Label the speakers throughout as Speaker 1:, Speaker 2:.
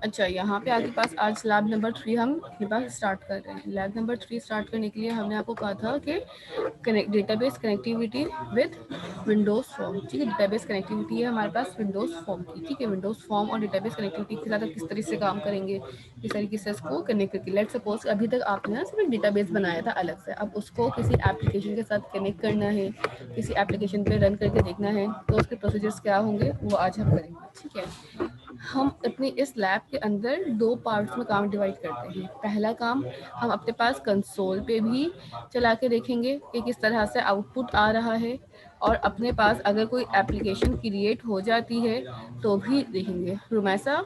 Speaker 1: अच्छा, यहाँ पे आपके पास आज लैब नंबर 3 हम के पास स्टार्ट कर रहे हैं। लैब नंबर 3 स्टार्ट करने के लिए हमने आपको कहा था कि database connectivity with Windows form. ठीक है, डेटाबेस कनेक्टिविटी है हमारे पास विंडोज फॉर्म की। ठीक है, विंडोज फॉर्म और डेटाबेस कनेक्टिविटी के साथ किस तरीके से काम करेंगे, किस तरीके से इसको कनेक्ट करके। लेट्स सपोज अभी तक आपने ना सिर्फ एक डेटाबेस बनाया था अलग से, अब उसको किसी एप्लीकेशन के साथ कनेक्ट करना है, किसी एप्लीकेशन पे रन करके देखना है, तो उसके प्रोसीजर्स क्या होंगे वो आज हम करेंगे। ठीक है, हम अपने इस लैब के अंदर 2 पार्ट्स में काम डिवाइड करते हैं। पहला काम हम अपने पास कंसोल पे भी चला के देखेंगे कि किस तरह से आउटपुट आ रहा है, और अपने पास अगर कोई एप्लीकेशन क्रिएट हो जाती है तो भी देखेंगे। रुमैसा,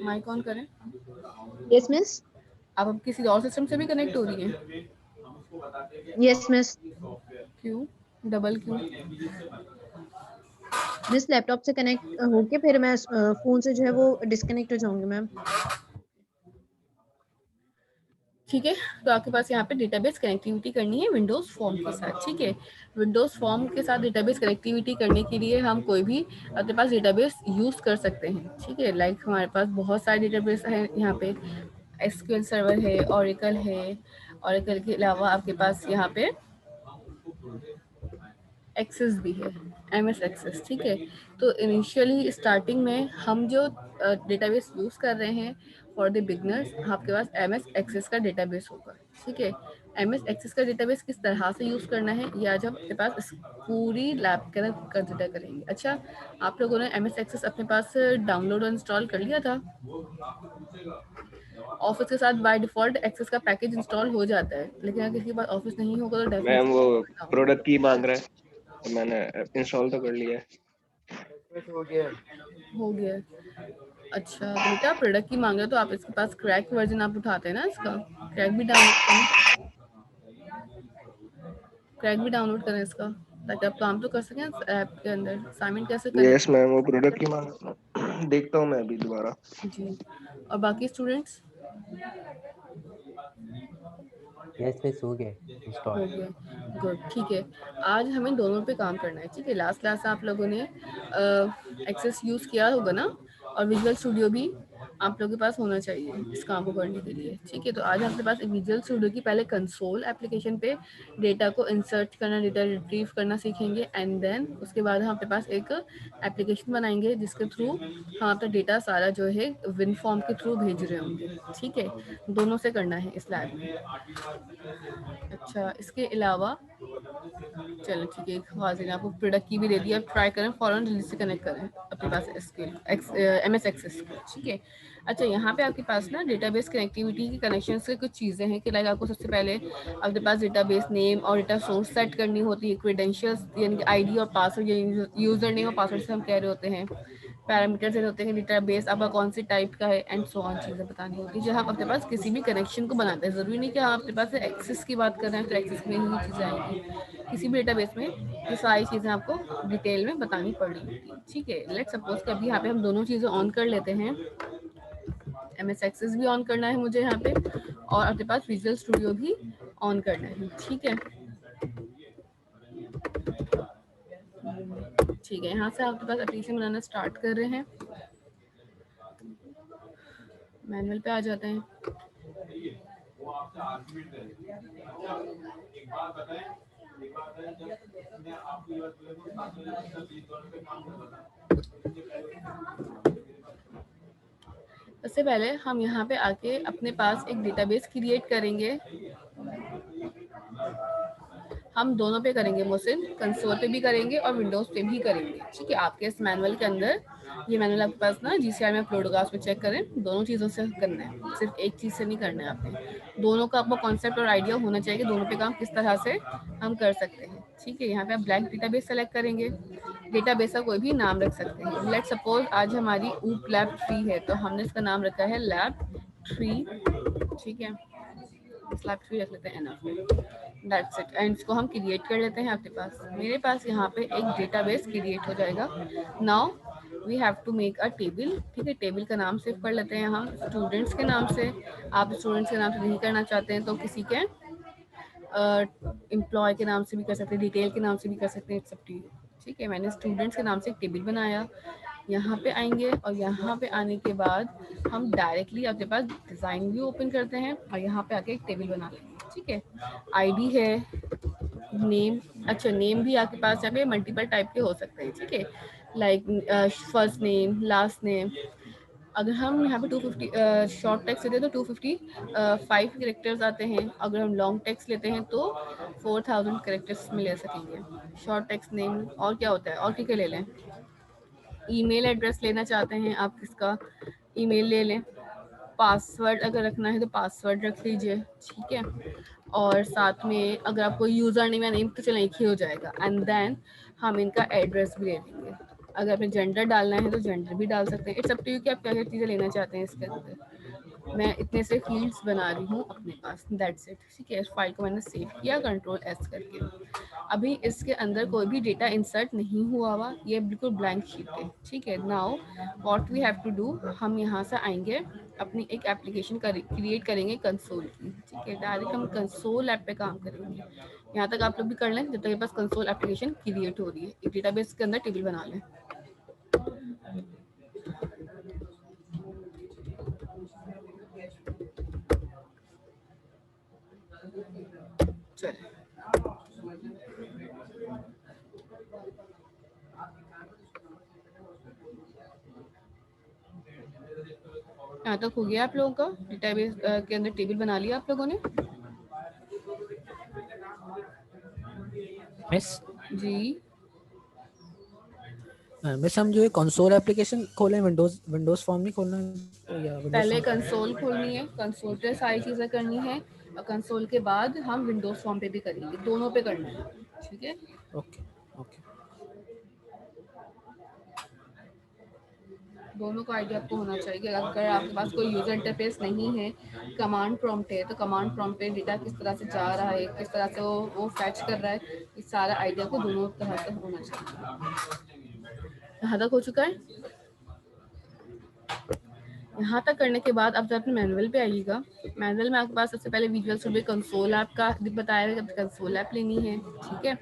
Speaker 1: माइक ऑन करें।
Speaker 2: Yes miss.
Speaker 1: आप अब किसी और सिस्टम से भी कनेक्ट हो रही हैं?
Speaker 2: Yes miss.
Speaker 1: क्यों, डबल क्यों?
Speaker 2: मिस लैपटॉप से कनेक्ट होके फिर मैं फोन से जो है वो डिस्कनेक्ट हो जाऊंगी मैम।
Speaker 1: ठीक है, तो आपके पास यहाँ पे डेटाबेस कनेक्टिविटी करनी है विंडोज फॉर्म के साथ। ठीक है, विंडोज फॉर्म के साथ डेटाबेस कनेक्टिविटी करने के लिए हम कोई भी अपने पास डेटाबेस यूज कर सकते हैं। ठीक है, लाइक हमारे पास बहुत सारे डेटाबेस हैं यहाँ पे। एसक्यूएल सर्वर है, ओरेकल है, ओरेकल के अलावा आपके पास यहाँ पे एक्सेस भी है, एमएस एक्सेस। ठीक है, तो इनिशियली स्टार्टिंग में हम जो डेटाबेस यूज़ कर रहे हैं फॉर द बिगनर्स, आपके पास एमएस एक्सेस का डेटाबेस होगा। ठीक है, एमएस एक्सेस का डेटाबेस किस तरह से यूज़ करना है ये आज हम अपने पास इस पूरी लैब के अंदर कंसिडर करेंगे। अच्छा, आप लोगों ने एमएस एक्सेस अपने पास डाउनलोड और इंस्टॉल कर लिया था? ऑफिस के साथ बाय डिफॉल्ट एक्सेस का पैकेज इंस्टॉल हो जाता है, लेकिन अगर किसी के पास ऑफिस नहीं होगा तो
Speaker 3: मैम वो
Speaker 1: डेफिनेटली
Speaker 3: प्रोडक्ट की मांग रहा है, तो मैंने इंस्टॉल तो कर लिया है।
Speaker 1: हो गया। अच्छा, तो बेटा प्रोडक्ट की मांग रहे हो तो आप इसके पास क्रैक वर्जन आप उठाते हैं ना इसका, क्रैक भी डाउनलोड करें, क्रैक भी डाउनलोड करें इसका, ताकि आप काम तो कर सकें ऐप के अंदर। असाइनमेंट कैसे करें?
Speaker 3: यस मैम, वो प्रोडक्ट की मांग देखता हूँ मैं अभी दोबारा।
Speaker 1: जी, और बाकी स्टूडेंट्स?
Speaker 4: यस मिस हो गया इंस्टॉल।
Speaker 1: हो गया, गुड। ठीक है, आज हमें दोनों पे काम करना है। ठीक है, लास्ट क्लास आप लोगों ने एक्सेस यूज़ किया होगा ना, और विजुअल स्टूडियो भी आप लोगों के पास होना चाहिए इस काम को करने के लिए। ठीक है, तो आज आपके पास विजुअल स्टूडियो की पहले कंसोल एप्लीकेशन पे डेटा को इंसर्ट करना, डेटा रिट्रीव करना सीखेंगे, एंड देन उसके बाद हम अपने पास एक एप्लीकेशन बनाएंगे जिसके थ्रू हम अपना डेटा सारा जो है विन फॉर्म के थ्रू भेज रहे होंगे। ठीक है, दोनों से करना है इस लैब में। अच्छा, इसके अलावा चलो ठीक है, खाजी ने आपको प्रोडक्ट की भी दे दी, अब ट्राई करें फ़ौरन जल्दी से कनेक्ट करें अपने पास एम एस एक्सेस को। ठीक है, अच्छा यहाँ पे आपके पास ना डेटाबेस कनेक्टिविटी की कनेक्शन से कुछ चीज़ें हैं कि लाइक आपको सबसे पहले आपके पास डेटाबेस नेम और डेटा सोर्स सेट करनी होती है, क्रेडेंशियल्स यानी कि आईडी और पासवर्ड, यानी यूज़र नेम और पासवर्ड से हम कह रहे होते हैं, पैरामीटर्स होते हैं डेटाबेस आपका कौन सी टाइप का है, एंड सो ऑन चीज़ें बतानी होती है जब हम अपने पास किसी भी कनेक्शन को बनाते हैं। ज़रूरी नहीं कि हम अपने पास एक्सेस की बात कर रहे हैं तो एक्सेस में ही चीज़ें आएंगी, किसी भी डेटाबेस में ये सारी चीज़ें आपको डिटेल में बतानी पड़ रही होती है। ठीक है, लेट्स सपोज कि अभी यहाँ पे हम दोनों चीज़ें ऑन कर लेते हैं। एम एस एक्सेस भी ऑन करना है मुझे यहाँ पे, और अपने पास विजुअल स्टूडियो भी ऑन करना है। ठीक है, ठीक है, यहाँ से आपके पास एप्लीकेशन बनाना स्टार्ट कर रहे हैं। मैनुअल पे आ जाते हैं। सबसे पहले हम यहाँ पे आके अपने पास एक डेटाबेस क्रिएट करेंगे। हम दोनों पे करेंगे मोहसिन, कंसोल पे भी करेंगे और विंडोज पे भी करेंगे। ठीक है, आपके इस मैनुअल के अंदर, ये मैनुअल आपके पास ना जीसीआर में अपलोड होगा, उसमें चेक करें। दोनों चीज़ों से करना है, सिर्फ एक चीज़ से नहीं करना है आपने। दोनों का आपको कॉन्सेप्ट और आइडिया होना चाहिए कि दोनों पे काम किस तरह से हम कर सकते हैं। ठीक है, यहाँ पे आप ब्लैंक डेटाबेस सेलेक्ट करेंगे, डेटाबेस का कोई भी नाम रख सकते हैं। लेट सपोज आज हमारी ऊप लैब 3 है, तो हमने इसका नाम रखा है लैब 3। ठीक है, लैब 3 रख लेते हैं एनफ, दैट्स इट, एंड इसको हम क्रिएट कर लेते हैं अपने पास। मेरे पास यहाँ पे एक डेटाबेस क्रिएट हो जाएगा। Now we have to make a table. ठीक है, टेबल का नाम सेव कर लेते हैं हम स्टूडेंट्स के नाम से। आप स्टूडेंट्स के नाम से नहीं करना चाहते हैं तो किसी के एम्प्लॉय के नाम से भी कर सकते हैं, डिटेल के नाम से भी कर सकते हैं, इट्स अप टू यू। ठीक है, मैंने स्टूडेंट्स के नाम से एक टेबल बनाया। यहाँ पे आएंगे और यहाँ पे आने के बाद हम डायरेक्टली आपके पास डिज़ाइन भी ओपन करते हैं और यहाँ पे आके एक टेबल बना लेंगे, ठीक है। आईडी है, नेम, अच्छा नेम भी आपके पास यहाँ पे मल्टीपल टाइप के हो सकते हैं, ठीक है, like first name, last name. अगर हम यहाँ पे 250 शॉर्ट टेक्स्ट लेते हैं तो 255 कैरेक्टर्स आते हैं। अगर हम लॉन्ग टेक्स्ट लेते हैं तो 4000 कैरेक्टर्स में ले सकेंगे। शॉर्ट टेक्स्ट नेम और क्या होता है, और क्या ले लें, ईमेल एड्रेस लेना चाहते हैं आप किसका, ईमेल ले लें। पासवर्ड अगर रखना है तो पासवर्ड रख लीजिए, ठीक है। और साथ में अगर आपको यूज़र नेम या नेम तो चलो एक ही हो जाएगा। एंड देन हम इनका एड्रेस भी ले लेंगे। अगर आपने जेंडर डालना है तो जेंडर भी डाल सकते हैं। इट्स अप टू यू कि आप क्या क्या चीज़ें लेना चाहते हैं इसके अंदर। मैं इतने से फील्ड्स बना रही हूँ अपने पास, दैट्स इट, ठीक है। इस फाइल को मैंने सेव किया कंट्रोल एस करके। अभी इसके अंदर कोई भी डेटा इंसर्ट नहीं हुआ हुआ, ये बिल्कुल ब्लैंक शीट है, ठीक है। Now what we have to do, हम यहाँ से आएंगे, अपनी एक एप्लीकेशन क्रिएट करेंगे कंसोल की, ठीक है। डायरेक्ट हम कंसोल ऐप पे काम करेंगे। यहाँ तक आप लोग भी कर लें जब तक के पास कंसोल एप्लीकेशन क्रिएट हो रही है। एक डेटाबेस के अंदर टेबल बना लें। चलिए यहाँ तक हो गया आप लोगों का, डेटाबेस के अंदर टेबल बना लिया आप लोगों ने
Speaker 5: मिस
Speaker 1: जी।
Speaker 5: मिस हम जो है कंसोल एप्लीकेशन खोलें, विंडोज फॉर्म नहीं खोलना है या
Speaker 1: पहले
Speaker 5: विंडोज
Speaker 1: कंसोल खोलनी है, कंसोल पे सारी चीज़ें करनी है और कंसोल के बाद हम विंडोज फॉर्म पे भी करेंगे, दोनों पे करना है, ठीक है।
Speaker 5: ओके ओके
Speaker 1: दोनों का आइडिया आपको होना चाहिए। अगर आपके पास कोई यूजर इंटरफेस नहीं है, कमांड प्रॉम्प्ट है, तो कमांड प्रॉम्प्ट पे डेटा किस तरह से जा रहा है, किस तरह से वो फैच कर रहा है, इस सारा आइडिया को दोनों तरह से होना चाहिए। यहाँ तक हो चुका है। यहाँ तक करने के बाद आप जब अपने मैनुअल पे आइएगा, मैनुअल में आपके पास सबसे पहले विजुअल स्टूडियो कंसोल ऐप का बताया है, कंसोल ऐप लेनी है, ठीक है।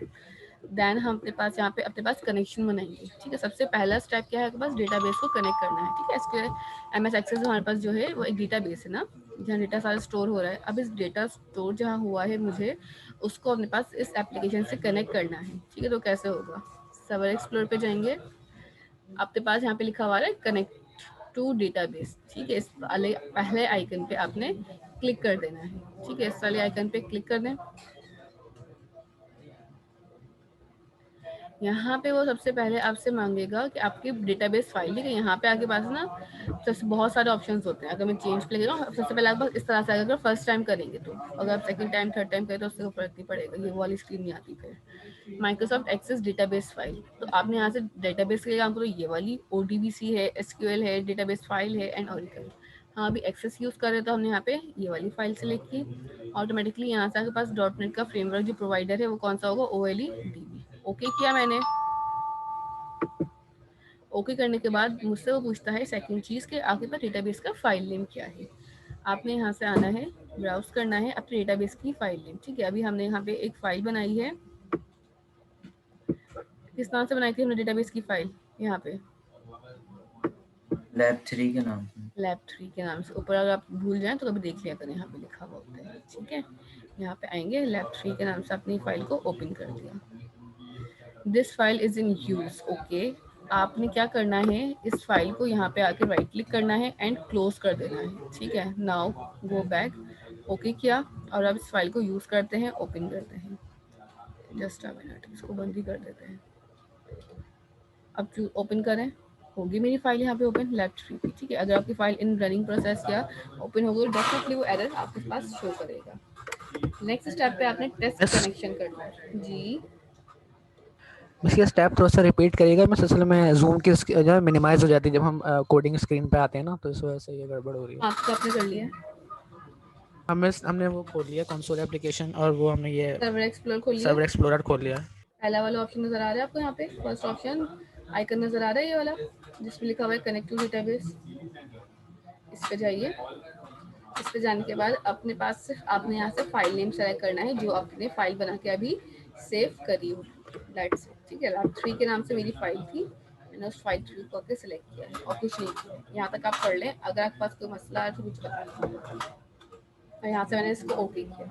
Speaker 1: देन हम अपने पास यहाँ पे अपने पास कनेक्शन बनाएंगे, ठीक है। सबसे पहला स्टेप क्या है, आपके पास डेटाबेस को कनेक्ट करना है, ठीक है। इसके MS एक्सेस हमारे पास जो है वो एक डेटाबेस है ना, जहाँ डेटा सारा स्टोर हो रहा है। अब इस डेटा स्टोर जहाँ हुआ है मुझे उसको अपने पास इस एप्लीकेशन से कनेक्ट करना है, ठीक है। तो कैसे होगा, सर्वर एक्सप्लोर पे जाएंगे, आपके पास यहाँ पे लिखा हुआ है कनेक्ट टू डेटाबेस, ठीक है। इस वाले पहले आइकन पे आपने क्लिक कर देना है, ठीक है। इस वाले आइकन पे क्लिक कर दें। यहाँ पे वो सबसे पहले आपसे मांगेगा कि आपकी डेटाबेस फाइल, ठीक है। यहाँ पे आके पास ना सबसे बहुत सारे ऑप्शंस होते हैं। अगर मैं चेंज पे लगा सबसे पहले आपके पास इस तरह से आएगा। अगर फर्स्ट टाइम करेंगे तो, अगर आप सेकंड टाइम थर्ड टाइम करें तो उससे फर्क नहीं पड़ेगा, ये वाली स्क्रीन नहीं आती। फिर माइक्रोसॉफ्ट एक्सेस डेटाबेस फाइल, तो आपने यहाँ से डेटाबेस के लिए काम करो, ये वाली ODBC है, SQL है, डेटाबेस फाइल है एंड ऑरिकल। हाँ अभी एक्सेस यूज़ कर रहे हैं तो हमने यहाँ पे ये वाली फाइल सेलेक्ट की। ऑटोमेटिकली यहाँ से आपके पास .NET का फ्रेमवर्क जो प्रोवाइडर है वो कौन सा होगा, OLEDB। ओके किया मैंने। ओके करने के बाद मुझसे वो पूछता है सेकंड चीज़ कि आपके पास डेटाबेस का फाइल नेम क्या है। आपने यहाँ से आना है, ब्राउज करना है अपने डेटाबेस की फाइल नेम, ठीक है। अभी हमने यहाँ पे एक फाइल बनाई है, किस नाम से बनाई थी हमने डेटाबेस की फाइल, यहाँ पे
Speaker 6: lab3 के नाम से।
Speaker 1: lab3 के नाम से। ऊपर अगर आप भूल जाएं तो कभी देख लिया करें, यहाँ पे लिखा हुआ होता है, ठीक है। यहाँ पे आएंगे, lab3 के नाम से अपनी फाइल को ओपन कर दिया। This file is in use, okay. आपने क्या करना है, इस फाइल को यहाँ पे आके राइट क्लिक करना है एंड क्लोज कर देना है, ठीक है। नाउ गो बैक, ओके किया और अब इस फाइल को यूज करते हैं, ओपन करते हैं। जस्ट अ मिनट, इसको बंद ही कर देते हैं। अब ओपन करें, होगी मेरी फाइल यहाँ पे ओपन, lab3 की, ठीक है। अगर आपकी फाइल इन रनिंग प्रोसेस या ओपन हो गई डेफिनेटली वो एरर आपके पास शो करेगा। नेक्स्ट स्टेप पे आपने टेस्ट कनेक्शन करना है जी।
Speaker 5: इसके स्टेप थोड़ा सा रिपीट करिएगा। मैं असल में जूम की जो है मिनिमाइज हो जाती है जब हम कोडिंग स्क्रीन पे आते हैं ना, तो इस वजह से ये गड़बड़ हो रही है।
Speaker 1: आपको आपने कर लिया,
Speaker 5: हमने वो खोल लिया कंसोल एप्लीकेशन और वो हमने ये
Speaker 1: सर्वर एक्सप्लोर खोल लिया।
Speaker 5: सर्वर एक्सप्लोरर खोल लिया है।
Speaker 1: पहला वाला ऑप्शन नजर आ रहा है आपको, यहाँ पे फर्स्ट ऑप्शन आइकन नजर आ रहा है ये वाला जिसमें लिखा हुआ है कनेक्ट टू डेटाबेस। इस पे जाइए। इस पे जाने के बाद अपने पास आपने यहाँ से फाइल नेम सेलेक्ट करना है जो आपने फाइल बना के अभी सेव करी हो, दैट्स इट, ठीक है। lab3 के नाम से मेरी फाइल थी, मैंने उस फाइल थ्रू करके सिलेक्ट किया है और कुछ नहीं किया है। यहाँ तक आप पढ़ लें, अगर आपके पास कोई मसला है तो कुछ बता दीजिए। और यहाँ से मैंने इसको ओके किया,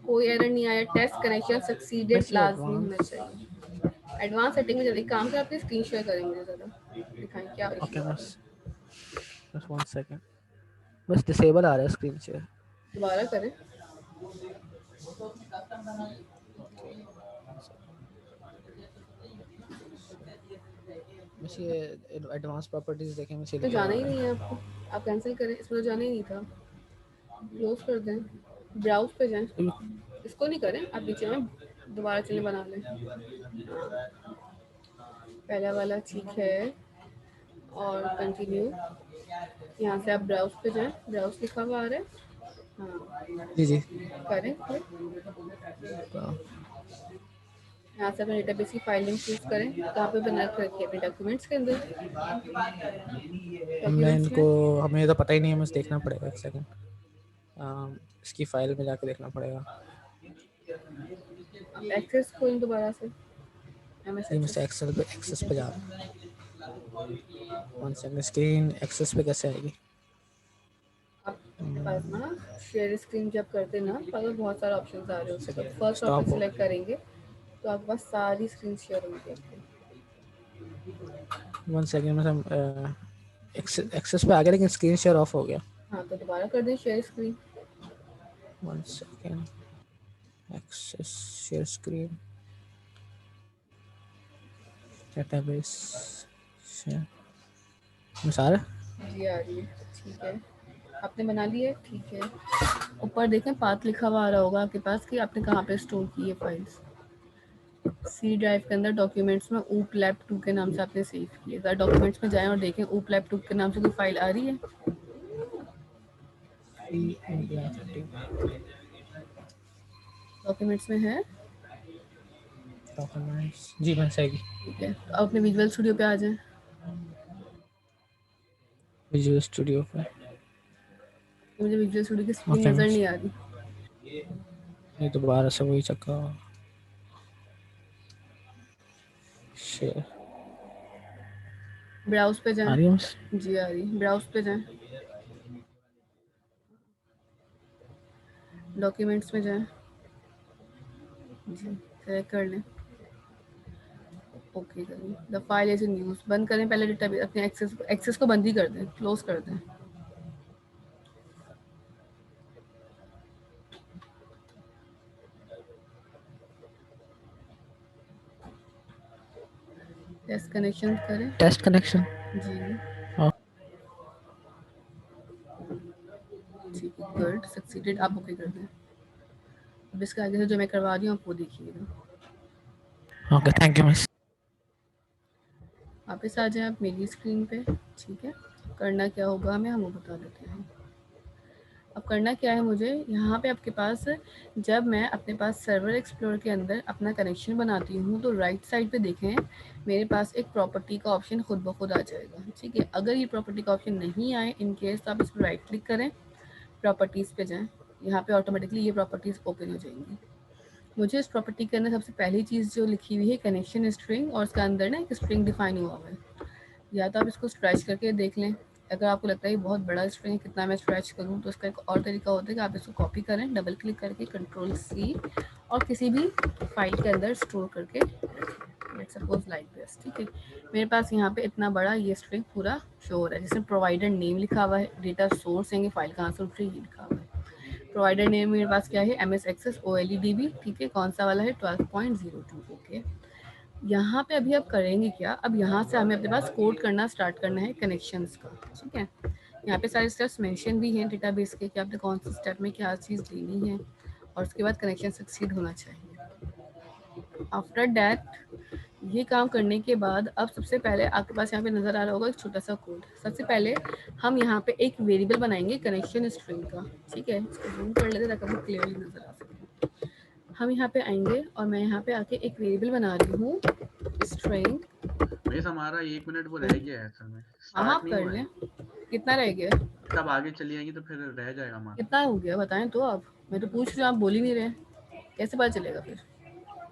Speaker 1: कोई एरर नहीं आया, टेस्ट कनेक्शन सक्सीडेड
Speaker 5: बस ये
Speaker 1: लाजमी होना
Speaker 5: एडवांस
Speaker 1: चाहिए। एडवांस सेटिंग में जल्दी काम कर, आपकी स्क्रीन शेयर करें मुझे ज़रा दिखाएं क्या
Speaker 5: ओके
Speaker 1: इशू है।
Speaker 5: बस 1 सेकंड, बस डिसेबल आ रहा है स्क्रीन शेयर।
Speaker 1: दोबारा करें।
Speaker 5: बस ये एडवांस प्रॉपर्टीज देखें, मैं
Speaker 1: तो
Speaker 5: लिखा
Speaker 1: जाना
Speaker 5: हुआ
Speaker 1: ही
Speaker 5: है।
Speaker 1: नहीं है आपको, आप कैंसिल करें, इसमें तो जाना ही नहीं था, क्लोज कर दें, ब्राउज पे जाएं, इसको नहीं करें, आप नीचे में दोबारा चले बना लें। पहला वाला ठीक है और कंटिन्यू, यहाँ से आप ब्राउज पे जाएं, ब्राउज लिखा हुआ आ रहा है, हाँ
Speaker 5: जी
Speaker 1: करें। यहाँ से अपने डेटाबेस की फाइल लिंक चूज करें, कहाँ पे बना के रखिए, अपने डॉक्यूमेंट्स के अंदर।
Speaker 5: मैं
Speaker 1: डॉक्यूमेंट्स
Speaker 5: इनको,
Speaker 1: में
Speaker 5: हमें तो पता ही नहीं है, मुझे देखना पड़ेगा 1 सेकंड, इसकी फाइल में जाके देखना पड़ेगा।
Speaker 1: आप एक्सेस खोलें दोबारा से, एमएस
Speaker 5: ये
Speaker 1: एक्सेस।
Speaker 5: मैं एक्सेस पे जा रहा हूँ। 1 सेकंड, स्क्रीन एक्सेस पे कैसे आएगी?
Speaker 1: आपके पास ना शेयर स्क्रीन जब करते ना तो अगर बहुत सारे ऑप्शंस आ रहे हो, जब फर्स्ट
Speaker 5: स्टॉप
Speaker 1: ऑप्शन
Speaker 5: हो,
Speaker 1: सेलेक्ट करेंगे तो आपके पास सारी स्क्रीन शेयर होंगी आपकी।
Speaker 5: 1 सेकंड में एक्सेस पे आ गया लेकिन स्क्रीन शेयर ऑफ हो गया।
Speaker 1: हाँ तो दोबारा कर दें share screen.
Speaker 5: 1 second, access share screen, database share, सारा
Speaker 1: जी आ रही है, ठीक है, आपने बना ली है, ठीक है। ऊपर देखें पाथ लिखा हुआ आ रहा होगा आपके पास कि आपने कहाँ पे स्टोर की है फाइल्स। सी ड्राइव के अंदर डॉक्यूमेंट्स में ऊप लैब 2 के नाम से आपने सेव किया। अगर डॉक्यूमेंट्स में जाएं और देखें ऊप लैब 2 के नाम से कोई फाइल आ रही है, डॉक्यूमेंट्स में है,
Speaker 5: डॉक्यूमेंट्स जी बन जाएगी।
Speaker 1: ठीक है। तो आप अपने विजुअल स्टूडियो पे आ जाएं।
Speaker 5: विजुअल स्टूडियो पे
Speaker 1: मुझे विजुअल स्टूडियो की स्क्रीन
Speaker 5: ओके,
Speaker 1: नज़र नहीं आ रही।
Speaker 5: ये दोबारा से वही चक्का शेयर
Speaker 1: ब्राउज पे
Speaker 5: आ
Speaker 1: जाएं,
Speaker 5: रही है।
Speaker 1: जी आ रही, ब्राउज पे जाएं, डॉक्यूमेंट्स में जाएं, जी सेलेक्ट कर लें, ओके करें। The file is in use, बंद करें पहले डेटाबेस, अपने एक्सेस को बंद ही कर दें, क्लोज कर दें। टेस्ट कनेक्शन करें,
Speaker 5: टेस्ट कनेक्शन
Speaker 1: जी
Speaker 5: हाँ।
Speaker 1: ठीक है, गुड सक्सीडेड, आप ओके कर दें। अब इसके आगे से जो मैं करवा रही हूँ आप वो देखिएगा।
Speaker 5: Okay, thank you miss.
Speaker 1: वापस आ जाएं आप मेरी स्क्रीन पे, ठीक है। करना क्या होगा हमें, हम वो बता देते हैं। अब करना क्या है मुझे, यहाँ पे आपके पास जब मैं अपने पास सर्वर एक्सप्लोरर के अंदर अपना कनेक्शन बनाती हूँ तो राइट साइड पे देखें मेरे पास एक प्रॉपर्टी का ऑप्शन खुद ब खुद आ जाएगा, ठीक है। अगर ये प्रॉपर्टी का ऑप्शन नहीं आए इन केस तो आप इस पर राइट क्लिक करें, प्रॉपर्टीज़ पे जाएँ, यहाँ पे ऑटोमेटिकली ये प्रॉपर्टीज़ ओपन हो जाएंगी। मुझे इस प्रॉपर्टी के अंदर सबसे पहली चीज़ जो लिखी हुई है कनेक्शन स्ट्रिंग, और उसके अंदर ना एक स्ट्रिंग डिफाइन हुआ हुआ है, या तो आप इसको स्ट्रेच करके देख लें। अगर आपको लगता है ये बहुत बड़ा स्ट्रिंग है, कितना मैं स्ट्रेच करूँ, तो इसका एक और तरीका होता है कि आप इसको कॉपी करें, डबल क्लिक करके Ctrl+C और किसी भी फाइल के अंदर स्टोर करके लेट्स सपोज लाइक दिस, ठीक है। मेरे पास यहाँ पे इतना बड़ा ये स्ट्रिंग पूरा शो हो रहा है, जिसमें प्रोवाइडर नेम लिखा हुआ है, डेटा सोर्स है, फाइल कहाँ से उठ रही है लिखा हुआ है। प्रोवाइडर नेम मेरे पास क्या है, MS Access OLEDB, ठीक है। कौन सा वाला है, 12.02, ओके। यहाँ पे अभी आप करेंगे क्या, अब यहाँ से हमें अपने पास कोड करना स्टार्ट करना है कनेक्शंस का, ठीक है। यहाँ पे सारे स्टेप्स मेंशन भी हैं डेटाबेस के कि आपने कौन से स्टेप में क्या चीज़ लेनी है, और उसके बाद कनेक्शन सक्सीड होना चाहिए। आफ्टर डैट ये काम करने के बाद अब सबसे पहले आपके पास यहाँ पे नज़र आ रहा होगा एक छोटा सा कोड। सबसे पहले हम यहाँ पे एक वेरिएबल बनाएंगे कनेक्शन स्ट्रिंग का, ठीक है। इसको जूम कर लेते ताकि आपको क्लियरली नज़र आ सके। हम यहाँ पे आएंगे और मैं यहाँ पे आके एक वेरिएबल बना रही हूँ स्ट्रिंग।
Speaker 6: मिस हमारा 1 मिनट वो रह गया है असल में,
Speaker 1: हाँ
Speaker 6: स्टार्ट नहीं
Speaker 1: कर
Speaker 6: हुआ है।
Speaker 1: लें, कितना रह गया,
Speaker 6: तब आगे चली जाएंगी तो फिर रह जाएगा हमारा।
Speaker 1: कितना हो गया बताएं तो आप, मैं तो पूछ रही हूँ आप बोल ही नहीं रहे, कैसे पता चलेगा फिर।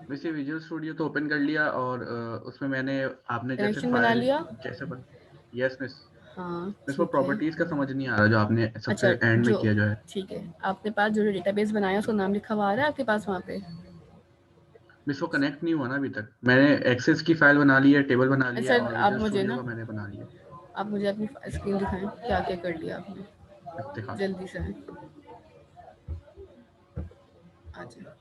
Speaker 6: वैसे विजुअल स्टूडियो तो ओपन कर लिया और उसमें मैंने आपने जैसे
Speaker 1: कनेक्शन बना
Speaker 6: फाइल
Speaker 1: लिया?
Speaker 6: जैसे बन यस मिस
Speaker 1: हाँ
Speaker 6: मिस वो
Speaker 1: ठीक है।
Speaker 6: प्रॉपर्टीज का समझ नहीं आ रहा जो आपने सबसे
Speaker 1: अच्छा
Speaker 6: एंड में
Speaker 1: जो
Speaker 6: किया जो है।
Speaker 1: ठीक है, आपके पास जो डेटाबेस बनाया उसका नाम लिखा हुआ आ रहा है आपके पास वहाँ पे?
Speaker 6: मिस वो कनेक्ट नहीं हुआ ना अभी तक। मैंने एक्सेस की फाइल बना ली है, टेबल बना लिया
Speaker 1: अच्छा
Speaker 6: है और
Speaker 1: आप
Speaker 6: विजुअल
Speaker 1: मुझे
Speaker 6: स्टूडियो
Speaker 1: ना
Speaker 6: का मैंने बना लिया।
Speaker 1: आप मुझे अपनी स्क्रीन दिखाएं क्या क्या कर लिया आपने,
Speaker 6: दिखा
Speaker 1: जल्दी से। अच्छा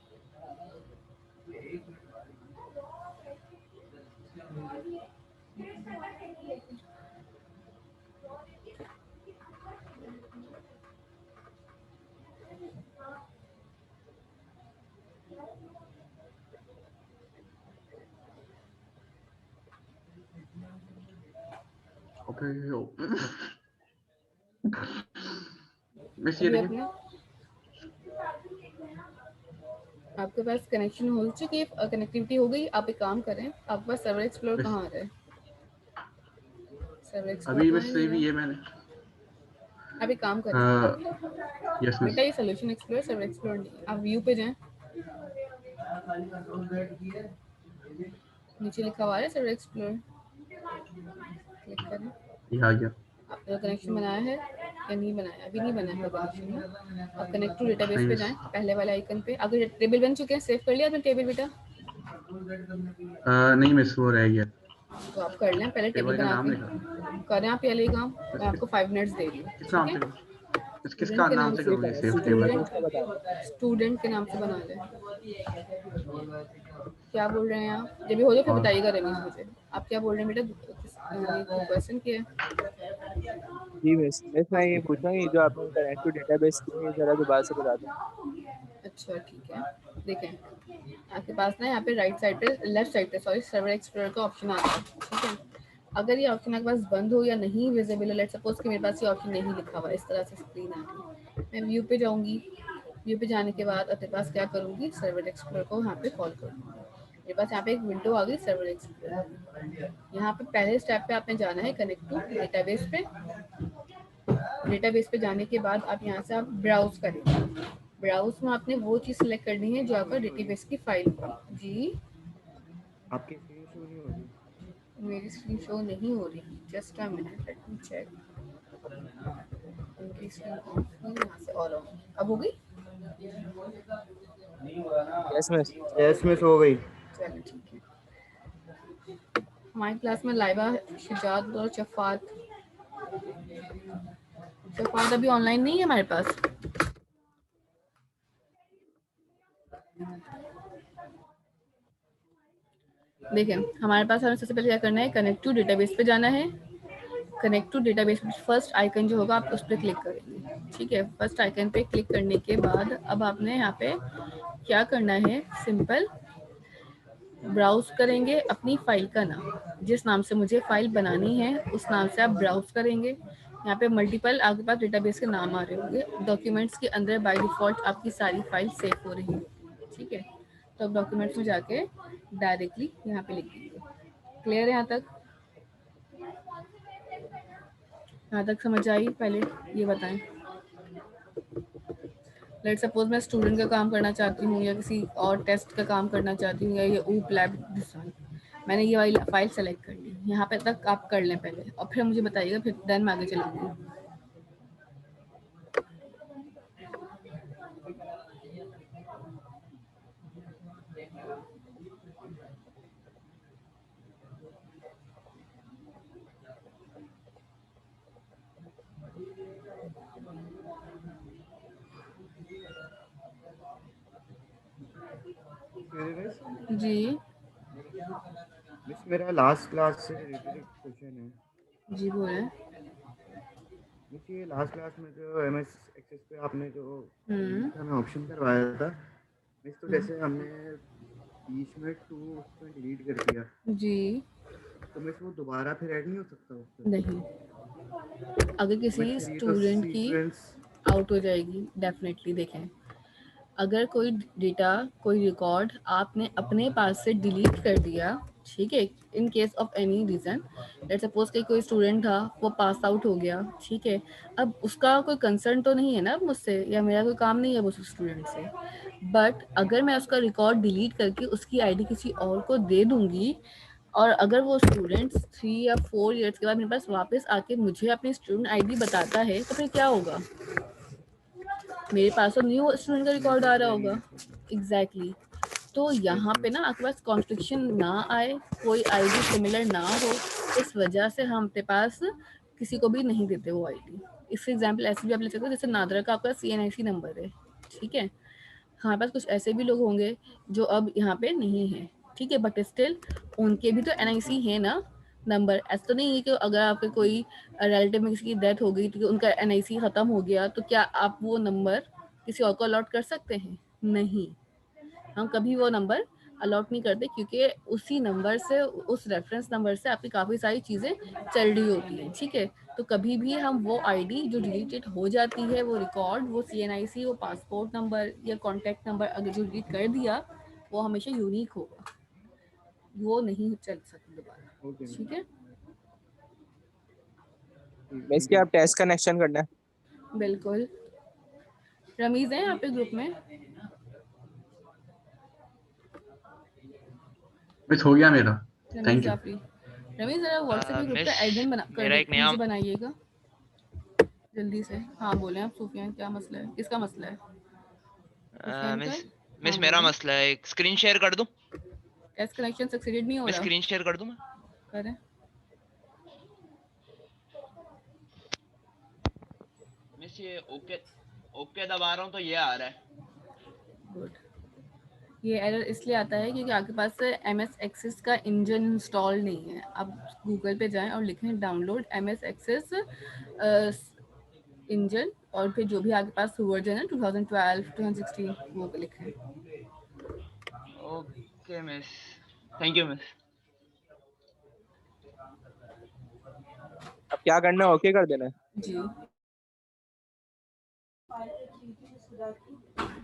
Speaker 6: ओके मिस ये
Speaker 1: अभी
Speaker 6: देखिए
Speaker 1: आपने आपके पास कनेक्शन हो चुकी है, कनेक्टिविटी हो गई। आप एक काम करें, आपके पास सर्वर एक्सप्लोर
Speaker 6: मिस
Speaker 1: कहाँ आ रहा है? सर्वर एक्सप्लोर
Speaker 6: अभी
Speaker 1: तो आ
Speaker 6: मिस
Speaker 1: नहीं
Speaker 6: सेव
Speaker 1: रहा।
Speaker 6: ही है मैंने।
Speaker 1: आप एक काम करें
Speaker 6: यस मिस
Speaker 1: बेटा, ये सोल्यूशन एक्सप्लोर सर्वर एक्सप्लोर नहीं है। आप व्यू पे जाएं, नीचे लिखा हुआ है सर्वर एक्सप्लोर, क्लिक करें।
Speaker 6: ये आ गया।
Speaker 1: आपने कनेक्शन बनाया है या नहीं बनाया? अभी नहीं बनाया है कनेक्शन ना। आप कनेक्ट टू डेटाबेस
Speaker 6: नहीं
Speaker 1: पे
Speaker 6: मिस
Speaker 1: जाएं, पहले वाले आइकन पे। अगर टेबल बन चुके हैं, सेव कर लिया आपने टेबल बेटा?
Speaker 6: नहीं मिस वो रह गया।
Speaker 1: तो आप कर लें पहले टेबल
Speaker 6: टेबल का
Speaker 1: बना
Speaker 6: नाम
Speaker 1: के।
Speaker 6: लिखा था।
Speaker 1: करें आप पहले ये काम,
Speaker 6: मिस
Speaker 1: मैं आपको 5 मिनट्स दे रही हूँ,
Speaker 6: किस
Speaker 1: ठीक
Speaker 6: नाम
Speaker 1: है?
Speaker 6: से करूँ?
Speaker 1: स्टूडेंट
Speaker 6: किसका
Speaker 1: के
Speaker 6: नाम
Speaker 1: नाम
Speaker 6: से
Speaker 1: से,
Speaker 6: करूँ ये सेव टेबल?
Speaker 1: स्टूडेंट के नाम से बना लें। क्या बोल रहे हैं आप? जब भी हो जाए फिर
Speaker 6: और
Speaker 1: बताइएगा रमीज मुझे। आप क्या बोल रहे हैं बेटा? क्वेश्चन क्या है?
Speaker 7: जी मिस मैं ये पूछ रहा हूँ, ये जो आपने कनेक्ट टू डेटाबेस किया है, जरा दोबारा से बता दें।
Speaker 1: अच्छा ठीक है, देखें आपके पास ना यहाँ पे राइट साइड पे, लेफ्ट साइड पे सॉरी, सर्वर एक्सप्लोरर का ऑप्शन आता है, ठीक है? अगर ये ऑप्शन आपके पास बंद हो या नहीं विजिबल है, लेट्स सपोज कि मेरे पास ये ऑप्शन नहीं लिखा हुआ है, इस तरह से स्क्रीन आ रही है, मैं व्यू पे जाऊंगी। व्यू पे जाने के बाद अपने पास क्या करूंगी, सर्वर एक्सप्लोरर को यहाँ पे कॉल करूंगी। मेरे पास यहाँ पे एक विंडो आ गई सर्वर एक्सप्लोरर। यहाँ पे पहले स्टेप पे आपने जाना है कनेक्ट टू डेटाबेस पे। डेटाबेस पे जाने के बाद आप यहाँ से आप ब्राउज करेंगे। ब्राउज में आपने वो चीज़ सिलेक्ट करनी है जो आपका डेटाबेस की फाइल है। जी
Speaker 7: आपकी स्क्रीन शो नहीं हो रही।
Speaker 1: मेरी स्क्रीन शो नहीं हो रही, just a minute let me check. उनकी स्क्रीन यहाँ से ऑल ऑन अब हो गई।
Speaker 7: यस मिस हो गई।
Speaker 1: चलो ठीक है। हमारी क्लास में लाइबा, शिजात और शफात। शफात अभी ऑनलाइन नहीं है हमारे पास। देखिए हमारे पास हमें सबसे पहले क्या करना है, कनेक्ट टू डेटाबेस पे जाना है। Connect to database first icon जो होगा आप उस पर क्लिक करेंगे, ठीक है? फर्स्ट आइकन पे क्लिक करने के बाद अब आपने यहाँ पे क्या करना है, सिंपल ब्राउज करेंगे अपनी फाइल का नाम, जिस नाम से मुझे फाइल बनानी है उस नाम से आप ब्राउज करेंगे। यहाँ पे मल्टीपल आपके पास डेटाबेस के नाम आ रहे होंगे। डॉक्यूमेंट्स के अंदर बाय डिफॉल्ट आपकी सारी फाइल सेव हो रही है, ठीक है? तो अब डॉक्यूमेंट्स में जाके डायरेक्टली यहाँ पे लिख दीजिए। क्लियर है यहाँ तक? यहाँ तक समझ आई? पहले ये बताएं। लेट सपोज मैं स्टूडेंट का काम करना चाहती हूँ या किसी और टेस्ट का काम करना चाहती हूँ या ये ऊप लैब डिजाइन, मैंने ये वाली फाइल सेलेक्ट कर ली। यहाँ पे तक आप कर लें पहले और फिर मुझे बताइएगा, फिर देन मैं आगे चलूँगी। जी
Speaker 7: मिस मेरा लास्ट क्लास से रिलेटेड एक क्वेश्चन है।
Speaker 1: जी बोलें।
Speaker 7: मिस ये लास्ट क्लास में जो एमएस एक्सेस पे आपने जो
Speaker 1: हम्म
Speaker 7: हमें ऑप्शन करवाया था मिस, तो जैसे हमने बीच में टू उसमें डिलीट कर दिया,
Speaker 1: जी
Speaker 7: तो मिस वो दोबारा फिर ऐड नहीं हो सकता उस पर?
Speaker 1: नहीं, अगर किसी
Speaker 7: मिस फिर ये तो
Speaker 1: स्टूडेंट की
Speaker 7: सीक्वेंस
Speaker 1: आउट हो जाएगी डेफिनेटली। देखें अगर कोई डेटा कोई रिकॉर्ड आपने अपने पास से डिलीट कर दिया ठीक है। In case of any reason, let's suppose कि कोई स्टूडेंट था, वो पास आउट हो गया, ठीक है, अब उसका कोई कंसर्न तो नहीं है ना मुझसे, या मेरा कोई काम नहीं है उस स्टूडेंट से, बट अगर मैं उसका रिकॉर्ड डिलीट करके उसकी आईडी किसी और को दे दूंगी, और अगर वो स्टूडेंट 3 या 4 ईयर्स के बाद मेरे पास वापस आके मुझे अपनी स्टूडेंट आईडी बताता है, तो फिर क्या होगा? मेरे पास तो न्यू स्टूडेंट का रिकॉर्ड आ रहा होगा। एग्जैक्टली। तो यहाँ पे ना आपके पास कॉन्फ्लिक्शन ना आए, कोई आईडी सिमिलर ना हो, इस वजह से हम अपने पास किसी को भी नहीं देते वो आईडी। इससे एग्जांपल ऐसे भी आप ले सकते हो, जैसे नादरा का आपका CNIC नंबर है, ठीक है, हमारे पास कुछ ऐसे भी लोग होंगे जो अब यहाँ पे नहीं है, ठीक है, बट स्टिल उनके भी तो NIC है ना नंबर। ऐसा तो नहीं है कि अगर आपके कोई रिलेटिव में किसी की डेथ हो गई तो उनका NIC खत्म हो गया, तो क्या आप वो नंबर किसी और को अलॉट कर सकते हैं? नहीं, हम कभी वो नंबर अलॉट नहीं करते, क्योंकि उसी नंबर से, उस रेफरेंस नंबर से आपकी काफ़ी सारी चीज़ें चल रही होती हैं, ठीक है। तो कभी भी हम वो आईडी जो डिलीटेड हो जाती है, वो रिकॉर्ड, वो CNIC, वो पासपोर्ट नंबर या कॉन्टैक्ट नंबर अगर जो डिलीट कर दिया, वो हमेशा यूनिक होगा, वो नहीं चल सकती दोबारा,
Speaker 7: ओके
Speaker 1: ठीक है।
Speaker 8: मिस क्या आप टेस्ट कनेक्शन करना है?
Speaker 1: बिल्कुल। रमीज है यहाँ पे ग्रुप में?
Speaker 6: मिस हो गया मेरा,
Speaker 1: रमीज
Speaker 6: थैंक यू।
Speaker 1: जाफरी। रमीज जरा व्हाट्सएप के ग्रुप
Speaker 9: मिस
Speaker 1: का एडमिन बना
Speaker 9: मेरा एक नया
Speaker 1: मुझे बनाइएगा जल्दी से। हाँ बोले आप सुफियान, क्या मसला है? किसका मसला है? सुफियान का?
Speaker 9: मिस
Speaker 1: हाँ
Speaker 9: मेरा
Speaker 1: बोले।
Speaker 9: मसला है, एक स्क्रीन शेयर कर दूं?
Speaker 1: टेस्ट कनेक्शन सक्सीड नहीं हो
Speaker 9: मैं
Speaker 1: रहा।
Speaker 9: स्क्रीन शेयर कर दूं? मैं
Speaker 1: करें।
Speaker 9: मिस ये ओके दबा रहा हूं तो ये आ रहा है।
Speaker 1: गुड। ये एरर इसलिए आता है क्योंकि आपके पास MS Access का इंजन इंस्टॉल नहीं है। आप गूगल पे जाएं और लिखें डाउनलोड MS Access इंजन, और फिर जो भी आपके पास वर्जन है 2012 2016 वो लिखें।
Speaker 9: Okay miss, thank you miss.
Speaker 8: अब क्या करना है? ओके कर देना है?
Speaker 1: जी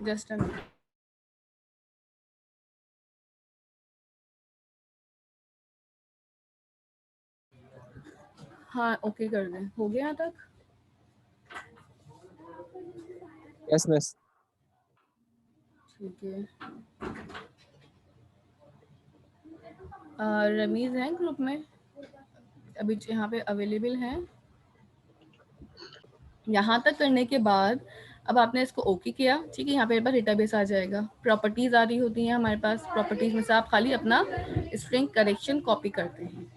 Speaker 1: जस्ट अ मिनट। हाँ ओके कर दें। हो गया यहाँ तक?
Speaker 8: Yes miss.
Speaker 1: ठीक है। रमीज हैं ग्रुप में अभी यहाँ पे अवेलेबल हैं? यहाँ तक करने के बाद अब आपने इसको ओके किया, ठीक है। यहाँ पे मेरे पास डेटाबेस आ जाएगा, प्रॉपर्टीज आ रही होती हैं हमारे पास। प्रॉपर्टीज में से आप खाली अपना स्ट्रिंग कनेक्शन कॉपी करते हैं।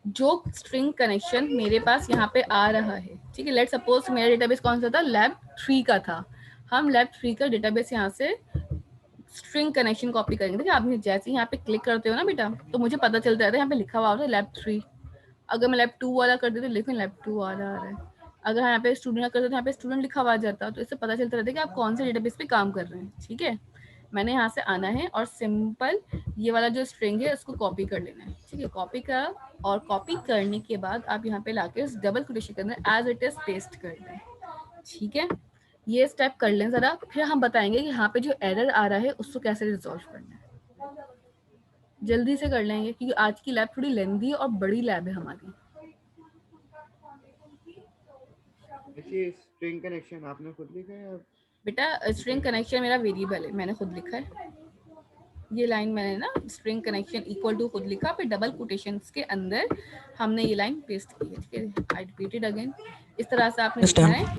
Speaker 1: जो स्ट्रिंग कनेक्शन मेरे पास यहाँ पे आ रहा है, ठीक है, लेट सपोज मेरा डेटाबेस कौन सा था? लैब 3 का था। हम लैब 3 का डेटाबेस यहाँ से स्ट्रिंग कनेक्शन कॉपी करेंगे। देखिए आपने जैसे यहाँ पे क्लिक करते हो ना बेटा, तो मुझे पता चलता है यहाँ पे लिखा हुआ होता है लैब 3। अगर मैं लैब 2 वाला कर देती तो लेकिन लैब 2 आ रहा है। अगर यहाँ पे स्टूडेंट का करते तो यहाँ पे स्टूडेंट लिखा हुआ जाता, तो इससे पता चलता रहता है कि आप कौन से डेटाबेस पे काम कर रहे हैं, ठीक है। मैंने यहाँ से आना है और सिंपल ये वाला जो स्ट्रिंग है उसको कॉपी कर लेना है, ठीक है। कॉपी का, और कॉपी करने के बाद आप यहाँ पे लाके उस डबल कोटेशन के अंदर एज इट इज पेस्ट कर दें, ठीक है। ये स्टेप कर लें जरा, फिर हम बताएंगे कि यहाँ पे जो एरर आ रहा है उसको कैसे रिजॉल्व करना है। जल्दी से कर लेंगे क्योंकि आज की लैब थोड़ी लेंदी और बड़ी लैब है हमारी।
Speaker 7: ये स्ट्रिंग कनेक्शन आपने खुद लिखा है या?
Speaker 1: बेटा स्ट्रिंग कनेक्शन मेरा वेरिएबल है, मैंने खुद लिखा है। ये लाइन मैंने ना स्ट्रिंग कनेक्शन इक्वल टू खुद लिखा, फिर डबल कोटेशंस के अंदर हमने ये लाइन पेस्ट की है, ठीक है। I repeat it again. इस तरह से आपने लिखना है,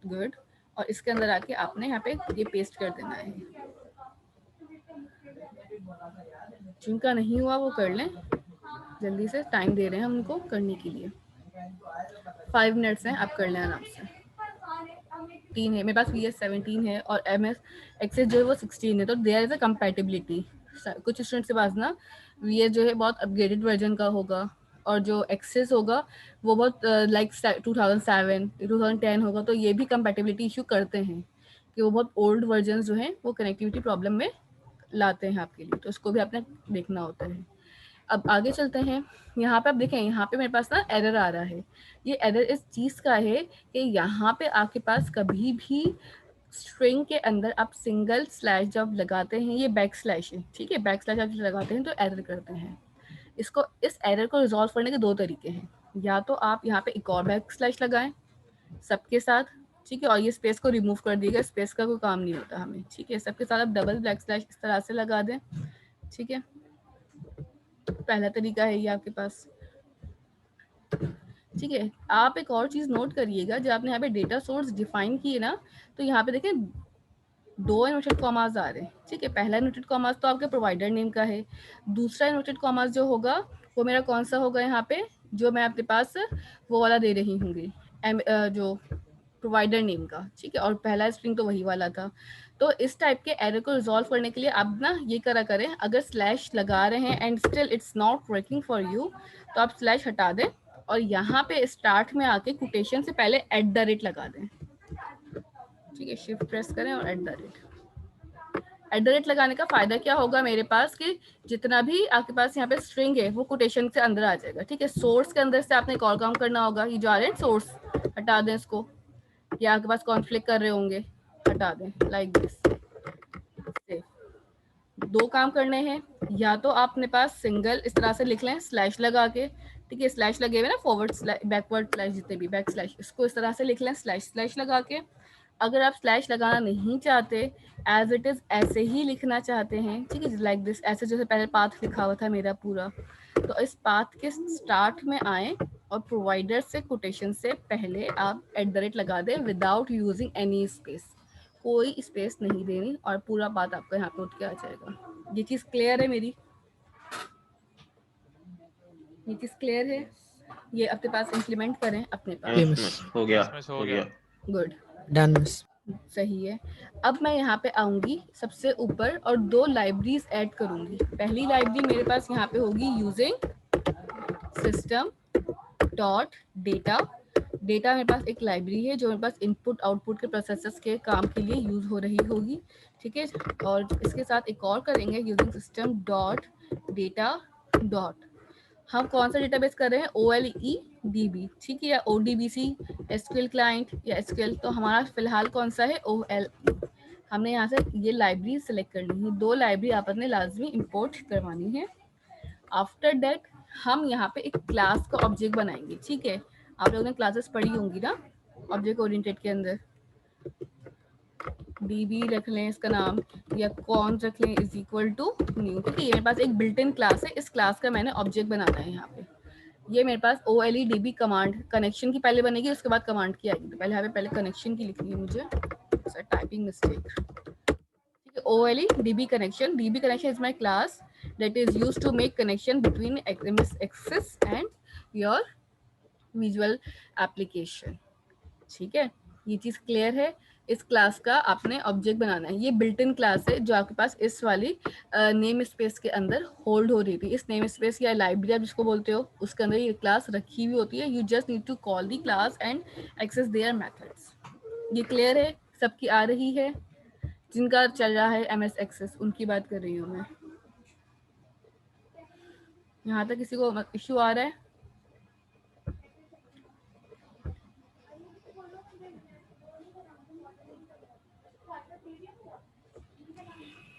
Speaker 1: गुड, और इसके अंदर आके आपने यहाँ पे ये पेस्ट कर देना है। जिनका नहीं हुआ वो कर लें, जल्दी से, टाइम दे रहे हैं हम उनको करने के लिए। 5 मिनट्स हैं, आप कर लें आराम से। 3 है मेरे पास, VS 17 है और MS Access जो है वो 16 है, तो देयर इज अ कंपैटिबिलिटी। कुछ स्टूडेंट्स के पास ना VS जो है बहुत अपग्रेडेड वर्जन का होगा, और जो Access होगा वो बहुत लाइक 2007 2010 होगा, तो ये भी कंपैटिबिलिटी इशू करते हैं कि वो बहुत ओल्ड वर्जन जो हैं वो कनेक्टिविटी प्रॉब्लम में लाते हैं आपके लिए, तो उसको भी आपने देखना होता है। अब आगे चलते हैं। यहाँ पे आप देखें, यहाँ पे मेरे पास ना एरर आ रहा है। ये एरर इस चीज़ का है कि यहाँ पे आपके पास कभी भी स्ट्रिंग के अंदर आप सिंगल स्लैश जब लगाते हैं, ये बैक स्लैश है, ठीक है, बैक स्लैश आप लगाते हैं तो एरर करते हैं। इसको, इस एरर को रिजॉल्व करने के 2 तरीके हैं। या तो आप यहाँ पे एक और बैक स्लैश लगाएं सबके साथ, ठीक है, और ये स्पेस को रिमूव कर दिएगा, स्पेस का कोई काम नहीं होता हमें, ठीक है। सबके साथ आप डबल बैक स्लैश इस तरह से लगा दें, ठीक है। पहला तरीका है ये आपके पास, ठीक है। आप एक और चीज़ नोट करिएगा, जब आपने यहाँ पे डेटा सोर्स डिफाइन किए ना, तो यहाँ पे देखें 2 इन्वर्टेड कॉमास आ रहे हैं, ठीक है। पहला इन्वर्टेड कॉमास तो आपके प्रोवाइडर नेम का है, दूसरा इन्वर्टेड कॉमास जो होगा वो मेरा कौन सा होगा यहाँ पे, जो मैं आपके पास वो वाला दे रही हूँगी, जो प्रोवाइडर नेम का, ठीक है, और पहला स्ट्रिंग तो वही वाला था। तो इस टाइप के एरर को रिजॉल्व करने के लिए आप ना ये करा करें, अगर स्लैश लगा रहे हैं and still it's not working for you, तो आप स्लैश हटा दें और यहाँ पे स्टार्ट में आके कोटेशन से पहले @ लगा दें, ठीक है। शिफ्ट प्रेस करें और @ लगाने का फायदा क्या होगा मेरे पास, कि जितना भी आपके पास यहाँ पे स्ट्रिंग है वो कोटेशन से अंदर आ जाएगा, ठीक है। सोर्स के अंदर से आपने एक और काम करना होगा, ये जो आ रहे हैं सोर्स, हटा दें इसको, या आपके पास कॉन्फ्लिक्ट कर रहे होंगे, हटा दें लाइक दिस। 2 काम करने हैं, या तो आपने पास सिंगल इस तरह से लिख लें स्लैश लगा के, ठीक है, स्लैश लगे हुए ना, फॉरवर्ड स्लैश, बैकवर्ड स्लैश, जितने भी बैक स्लैश, इसको इस तरह से लिख लें स्लैश स्लैश लगा के। अगर आप स्लैश लगाना नहीं चाहते, एज इट इज़ ऐसे ही लिखना चाहते हैं, ठीक है, लाइक दिस, ऐसे जैसे पहले पाथ लिखा हुआ था मेरा पूरा, तो इस पाथ के स्टार्ट में आए और प्रोवाइडर से कोटेशन से पहले आप @ लगा दें विदाउट यूजिंग एनी स्पेस, कोई स्पेस नहीं देनी, और पूरा बात आपका यहाँ पे उठ के आ जाएगा। ये चीज़ क्लियर है मेरी? ये चीज़ क्लियर है? ये अपने पास इम्प्लीमेंट करें अपने पास।
Speaker 3: हो गया, हो गया।
Speaker 1: Good,
Speaker 5: done miss.
Speaker 1: सही है। अब मैं यहाँ पे आऊँगी सबसे ऊपर और 2 लाइब्रेरीज ऐड करूँगी। पहली लाइब्रेरी मेरे पास यहाँ पे होगी using system dot data. Data मेरे पास एक लाइब्रेरी है जो मेरे पास इनपुट आउटपुट के प्रोसेसेस के काम के लिए यूज हो रही होगी, ठीक है। और इसके साथ एक और करेंगे using system dot data dot, हम कौन सा डेटाबेस कर रहे हैं, OLEDB, ठीक है, या ODBC, SQL क्लाइंट या SQL, तो हमारा फिलहाल कौन सा है, OLE। हमने यहाँ से ये लाइब्रेरी सेलेक्ट करनी है, 2 लाइब्रेरी आपस में लाजमी इंपोर्ट करवानी है। आफ्टर दैट हम यहाँ पे एक क्लास का ऑब्जेक्ट बनाएंगे, ठीक है। आप लोगों ने क्लासेस पढ़ी होंगी ना ऑब्जेक्ट ओरिएंटेड के अंदर, DB रख लें इसका नाम, या कौन रख लें, इज इक्वल टू न्यू, ठीक है। ये मेरे पास एक बिल्ट इन क्लास है, इस क्लास का मैंने ऑब्जेक्ट बनाना है यहाँ पे। ये मेरे पास OLEDB कमांड कनेक्शन की पहले बनेगी, उसके बाद कमांड की आएगी, तो पहले यहाँ पे पहले कनेक्शन की लिखनी है मुझे, टाइपिंग मिस्टेक, ठीक है। OLEDB connection, DB connection is my class that is used to make connection between MS Access and your visual application, ठीक है। ये चीज़ क्लियर है? इस क्लास का आपने ऑब्जेक्ट बनाना है, ये बिल्ट इन क्लास है जो आपके पास इस वाली नेम स्पेस के अंदर होल्ड हो रही थी। इस नेम स्पेस या लाइब्रेरी आप जिसको बोलते हो, उसके अंदर ये क्लास रखी हुई होती है। You just need to call the class and access their methods. ये क्लियर है? सबकी आ रही है? जिनका चल रहा है MS Access उनकी बात कर रही हूँ मैं। यहाँ तक किसी को इश्यू आ रहा है?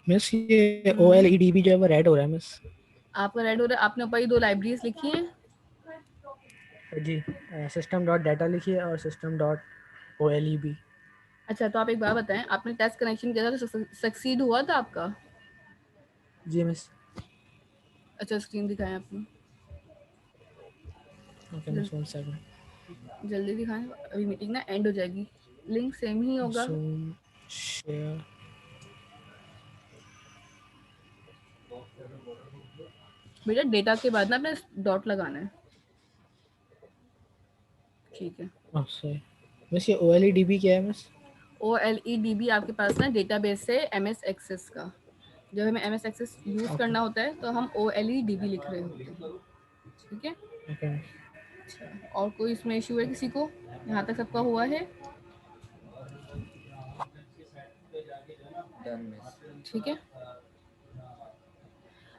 Speaker 5: मिस ये OLEDB जो है वो रेड हो रहा है मिस।
Speaker 1: आपका रेड हो रहा है? आपने ऊपर ही 2 लाइब्रेरीज लिखी हैं
Speaker 5: जी, सिस्टम डॉट डाटा लिखिए और सिस्टम डॉट OLEB।
Speaker 1: अच्छा, तो आप एक बात बताएं, आपने टेस्ट कनेक्शन किया था तो सक्सीड हुआ था आपका?
Speaker 5: जी मिस।
Speaker 1: अच्छा, स्क्रीन दिखाएं अपनी,
Speaker 5: ओके मिस, 1 सेकंड।
Speaker 1: जल्दी दिखाएं, अभी मीटिंग ना एंड हो जाएगी। लिंक सेम ही होगा।
Speaker 5: Zoom share.
Speaker 1: बेटा डेटा के बाद ना आपने डॉट लगाना है, ठीक है।
Speaker 5: सही मिस। ये OLEDB क्या है मिस?
Speaker 1: OLEDB आपके पास ना डेटाबेस है MS Access का। जब हमें MS Access यूज करना होता है तो हम OLEDB लिख रहे होते हैं, ठीक है।
Speaker 5: ओके।
Speaker 1: अच्छा, और कोई इसमें इशू है किसी को? यहाँ तक सबका हुआ है? ठीक है।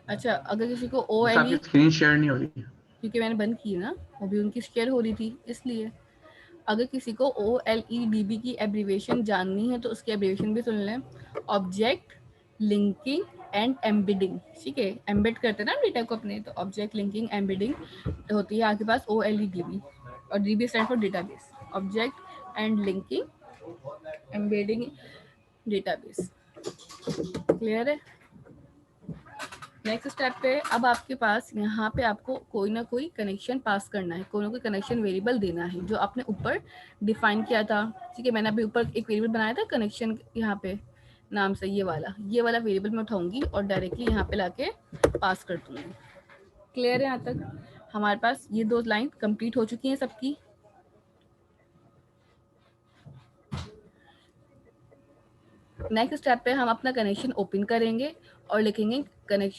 Speaker 1: अच्छा, अगर किसी को
Speaker 6: आपकी स्क्रीन शेयर नहीं हो रही,
Speaker 1: क्योंकि मैंने बंद की ना, वो भी उनकी शेयर हो रही थी इसलिए। अगर किसी को OLEDB की एब्रीविएशन जाननी है तो उसकी एब्रीविएशन भी सुन लें, ऑब्जेक्ट लिंकिंग एंड एम्बेडिंग, ठीक है, एम्बेड करते हैं ना डेटा को अपने, तो ऑब्जेक्ट लिंकिंग एम्बेडिंग होती है आपके पास OLEDB, और DB stand for database, object and linking embedding database. Clear है? नेक्स्ट स्टेप पे अब आपके पास यहाँ पे आपको कोई ना कोई कनेक्शन पास करना है, कोई ना कोई कनेक्शन वेरिएबल देना है जो आपने ऊपर डिफाइन किया था, ठीक है। मैंने अभी ऊपर एक वेरिएबल बनाया था कनेक्शन यहाँ पे नाम से, ये वाला वेरिएबल मैं उठाऊंगी और डायरेक्टली यहाँ पे लाके पास कर दूंगी। क्लियर है? यहाँ तक हमारे पास ये 2 लाइन कंप्लीट हो चुकी हैं सबकी। नेक्स्ट स्टेप पे हम अपना कनेक्शन ओपन करेंगे और लिखेंगे कनेक्शन